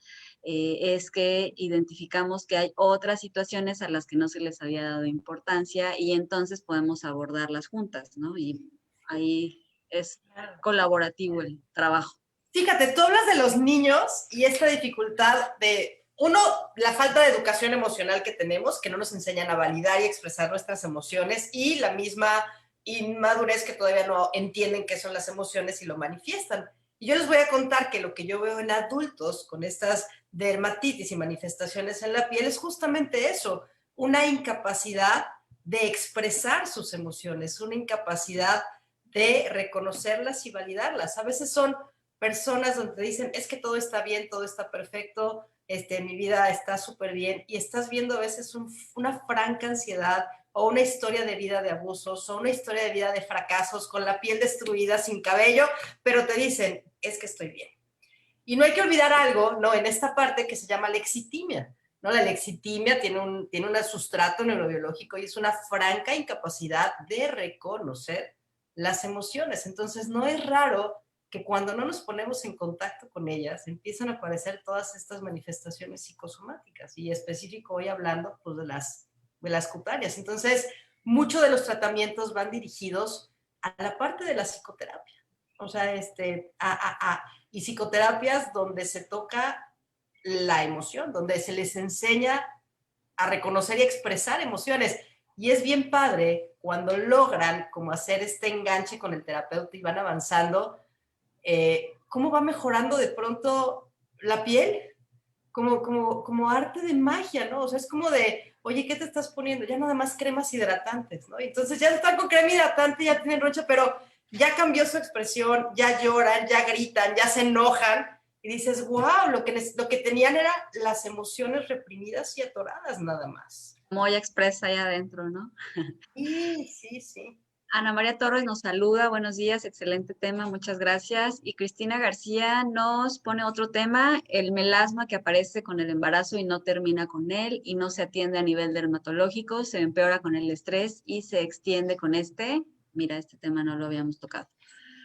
es que identificamos que hay otras situaciones a las que no se les había dado importancia y entonces podemos abordarlas juntas, ¿no? Y ahí es colaborativo el trabajo. Fíjate, tú hablas de los niños y esta dificultad de, uno, la falta de educación emocional que tenemos, que no nos enseñan a validar y expresar nuestras emociones, y la misma inmadurez que todavía no entienden qué son las emociones y lo manifiestan. Y yo les voy a contar que lo que yo veo en adultos con estas dermatitis y manifestaciones en la piel es justamente eso, una incapacidad de expresar sus emociones, una incapacidad de reconocerlas y validarlas. A veces son personas donde te dicen, es que todo está bien, todo está perfecto, mi vida está súper bien, y estás viendo a veces una franca ansiedad o una historia de vida de abusos o una historia de vida de fracasos con la piel destruida, sin cabello, pero te dicen, es que estoy bien. Y no hay que olvidar algo, ¿no? En esta parte que se llama lexitimia, ¿no? La lexitimia tiene un sustrato neurobiológico y es una franca incapacidad de reconocer las emociones. Entonces, no es raro que cuando no nos ponemos en contacto con ellas, empiezan a aparecer todas estas manifestaciones psicosomáticas y específico hoy hablando pues, de las cutáneas. Entonces, muchos de los tratamientos van dirigidos a la parte de la psicoterapia. O sea, y psicoterapias donde se toca la emoción, donde se les enseña a reconocer y expresar emociones. Y es bien padre cuando logran como hacer este enganche con el terapeuta y van avanzando, cómo va mejorando de pronto la piel, como arte de magia, ¿no? O sea, es como de, oye, ¿qué te estás poniendo? Ya nada más cremas hidratantes, ¿no? Entonces ya están con crema hidratante, ya tienen roncha, pero ya cambió su expresión, ya lloran, ya gritan, ya se enojan, y dices, wow, lo que tenían eran las emociones reprimidas y atoradas nada más. Como ella expresa ahí adentro, ¿no? Sí, sí, sí. Ana María Torres nos saluda, buenos días, excelente tema, muchas gracias. Y Cristina García nos pone otro tema, el melasma que aparece con el embarazo y no termina con él y no se atiende a nivel dermatológico, se empeora con el estrés y se extiende con este. Mira, este tema no lo habíamos tocado.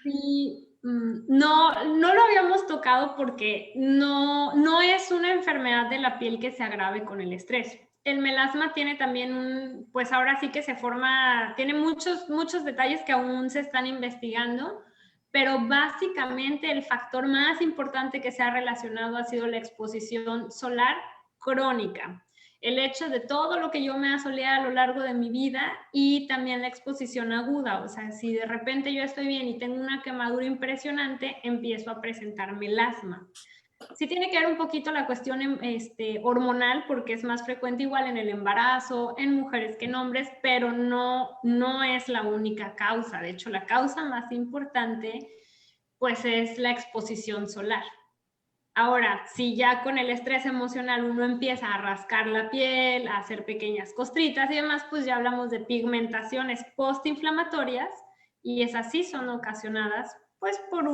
Sí, no lo habíamos tocado porque no es una enfermedad de la piel que se agrave con el estrés. El melasma tiene también pues ahora sí que se forma, tiene muchos detalles que aún se están investigando, pero básicamente el factor más importante que se ha relacionado ha sido la exposición solar crónica. El hecho de todo lo que yo me asoleé a lo largo de mi vida y también la exposición aguda. O sea, si de repente yo estoy bien y tengo una quemadura impresionante, empiezo a presentar melasma. Sí tiene que ver un poquito la cuestión hormonal, porque es más frecuente igual en el embarazo, en mujeres que en hombres, pero no es la única causa. De hecho, la causa más importante pues es la exposición solar. Ahora, si ya con el estrés emocional uno empieza a rascar la piel, a hacer pequeñas costritas y demás, pues ya hablamos de pigmentaciones postinflamatorias y esas sí son ocasionadas pues por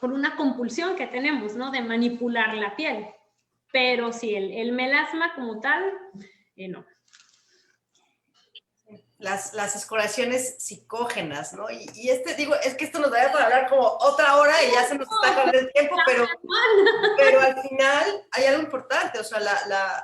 por una compulsión que tenemos, ¿no? De manipular la piel. Pero sí, el melasma como tal, no. Las escoriaciones psicógenas, ¿no? Y digo, es que esto nos daría para hablar como otra hora y ya se nos está acabando el tiempo, pero al final hay algo importante, o sea,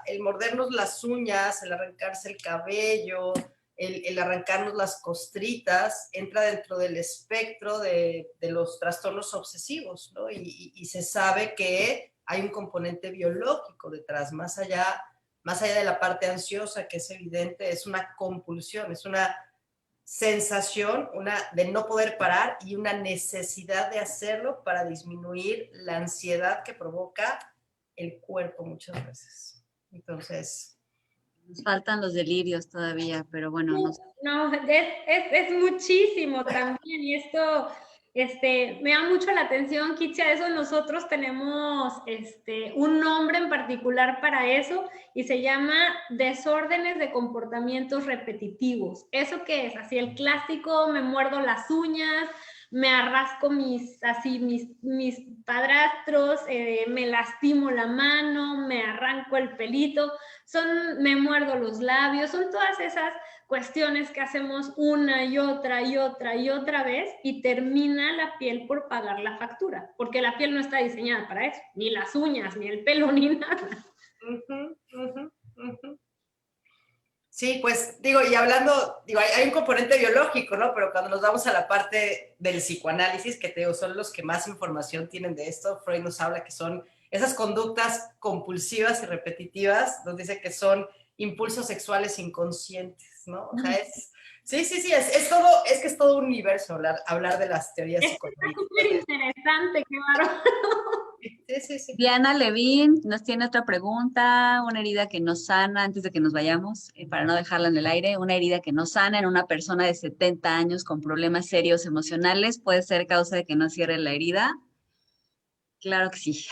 el mordernos las uñas, el arrancarse el cabello, el arrancarnos las costritas, entra dentro del espectro de los trastornos obsesivos, ¿no? Y se sabe que hay un componente biológico detrás, más allá más allá de la parte ansiosa, que es evidente, es una compulsión, es una sensación de no poder parar y una necesidad de hacerlo para disminuir la ansiedad que provoca el cuerpo muchas veces. Entonces, Nos faltan los delirios todavía, pero bueno. No, es muchísimo también, y esto me da mucho la atención, Kitsia. Eso nosotros tenemos un nombre en particular para eso, y se llama desórdenes de comportamientos repetitivos. ¿Eso qué es? Así el clásico, me muerdo las uñas, me arrasco mis padrastros, me lastimo la mano, me arranco el pelito, me muerdo los labios, son todas esas cuestiones que hacemos una y otra y otra y otra vez, y termina la piel por pagar la factura, porque la piel no está diseñada para eso, ni las uñas, ni el pelo, ni nada. Sí, pues digo, y hablando, digo, hay un componente biológico, ¿no? Pero cuando nos vamos a la parte del psicoanálisis, que te digo, son los que más información tienen de esto, Freud nos habla que son esas conductas compulsivas y repetitivas, nos dice que son impulsos sexuales inconscientes, ¿no? O sea, es todo un universo hablar de las teorías psicológicas. Es súper interesante, qué bárbaro. Sí. Diana Levin nos tiene otra pregunta. Una herida que no sana, antes de que nos vayamos, para no dejarla en el aire, una herida que no sana en una persona de 70 años con problemas serios emocionales, ¿puede ser causa de que no cierre la herida? Claro que sí.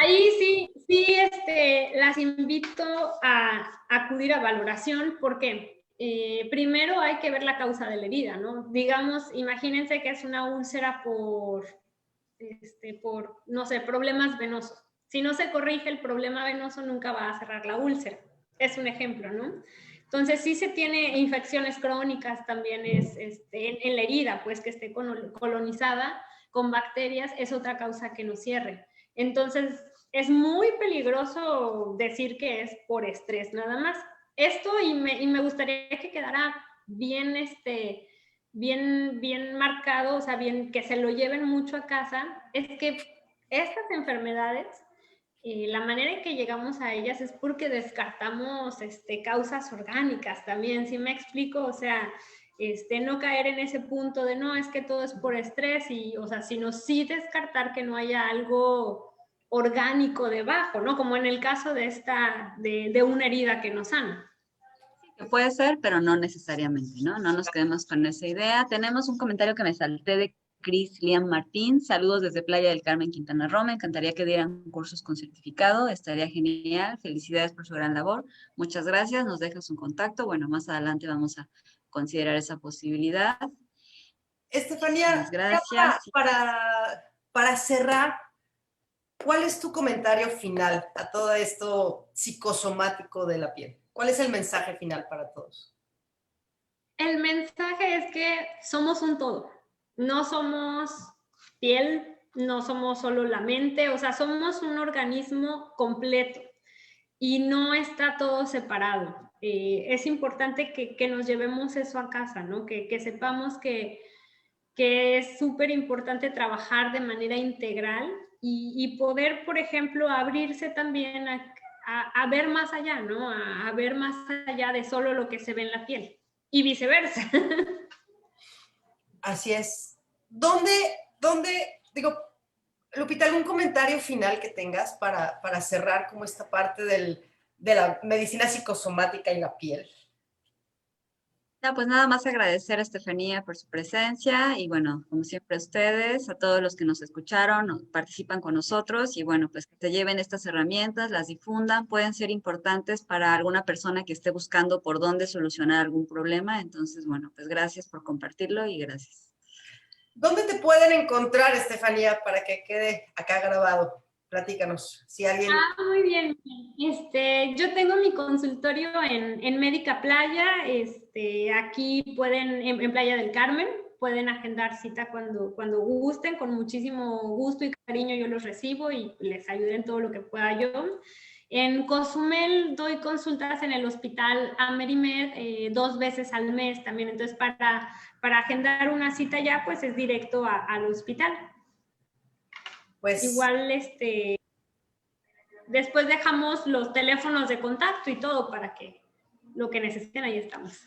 Ahí sí, las invito a acudir a valoración. ¿Por qué? Primero hay que ver la causa de la herida, ¿no? Digamos, imagínense que es una úlcera por, no sé, problemas venosos. Si no se corrige el problema venoso, nunca va a cerrar la úlcera. Es un ejemplo, ¿no? Entonces, sí se tiene infecciones crónicas, también en la herida, pues que esté colonizada con bacterias, es otra causa que no cierre. Entonces, es muy peligroso decir que es por estrés nada más. Esto, y me gustaría que quedara bien, bien marcado, o sea, bien que se lo lleven mucho a casa, es que estas enfermedades, la manera en que llegamos a ellas es porque descartamos causas orgánicas también, ¿sí me explico? O sea, no caer en ese punto de no, es que todo es por estrés, y, o sea, sino sí descartar que no haya algo orgánico debajo, ¿no? Como en el caso de una herida que no sana. Que puede ser, pero no necesariamente, ¿no? No nos quedemos con esa idea. Tenemos un comentario que me salté de Cris Liam Martín. Saludos desde Playa del Carmen, Quintana Roo. Me encantaría que dieran cursos con certificado. Estaría genial. Felicidades por su gran labor. Muchas gracias. Nos dejas un contacto. Bueno, más adelante vamos a considerar esa posibilidad. Estefanía, gracias. Para cerrar, ¿cuál es tu comentario final a todo esto psicosomático de la piel? ¿Cuál es el mensaje final para todos? El mensaje es que somos un todo. No somos piel, no somos solo la mente, o sea, somos un organismo completo y no está todo separado. Es importante que nos llevemos eso a casa, ¿no? Que sepamos que es súper importante trabajar de manera integral y poder, por ejemplo, abrirse también a ver más allá, ¿no? A ver más allá de solo lo que se ve en la piel y viceversa. Así es. Digo, Lupita, algún comentario final que tengas para cerrar como esta parte de la medicina psicosomática y la piel? Ya, pues nada más agradecer a Estefanía por su presencia y bueno, como siempre a ustedes, a todos los que nos escucharon, participan con nosotros y bueno, pues que se lleven estas herramientas, las difundan, pueden ser importantes para alguna persona que esté buscando por dónde solucionar algún problema. Entonces, bueno, pues gracias por compartirlo y gracias. ¿Dónde te pueden encontrar, Estefanía, para que quede acá grabado? Platícanos, si alguien... Muy bien. Yo tengo mi consultorio en Médica Playa, aquí pueden, en Playa del Carmen, pueden agendar cita cuando gusten, con muchísimo gusto y cariño yo los recibo y les ayudaré en todo lo que pueda yo. En Cozumel doy consultas en el hospital Amerimed 2 veces al mes también, entonces para agendar una cita ya pues es directo al hospital. Pues... Igual después dejamos los teléfonos de contacto y todo para que lo que necesiten, ahí estamos.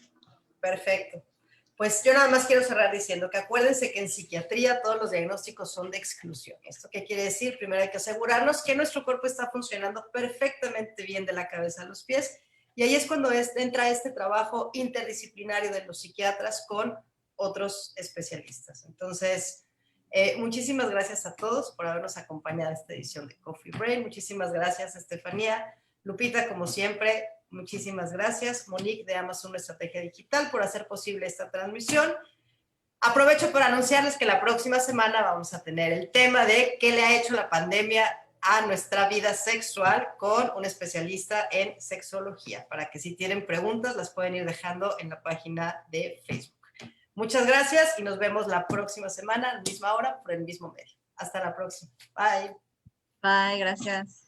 Perfecto. Pues yo nada más quiero cerrar diciendo que acuérdense que en psiquiatría todos los diagnósticos son de exclusión. ¿Esto qué quiere decir? Primero hay que asegurarnos que nuestro cuerpo está funcionando perfectamente bien de la cabeza a los pies, y ahí es cuando entra este trabajo interdisciplinario de los psiquiatras con otros especialistas. Entonces, muchísimas gracias a todos por habernos acompañado a esta edición de Coffee Break. Muchísimas gracias, Estefanía. Lupita, como siempre, muchísimas gracias. Monique de Amazon Estrategia Digital por hacer posible esta transmisión. Aprovecho para anunciarles que la próxima semana vamos a tener el tema de qué le ha hecho la pandemia a nuestra vida sexual con un especialista en sexología, para que si tienen preguntas las pueden ir dejando en la página de Facebook. Muchas gracias y nos vemos la próxima semana a la misma hora por el mismo medio. Hasta la próxima. Bye. Bye, gracias.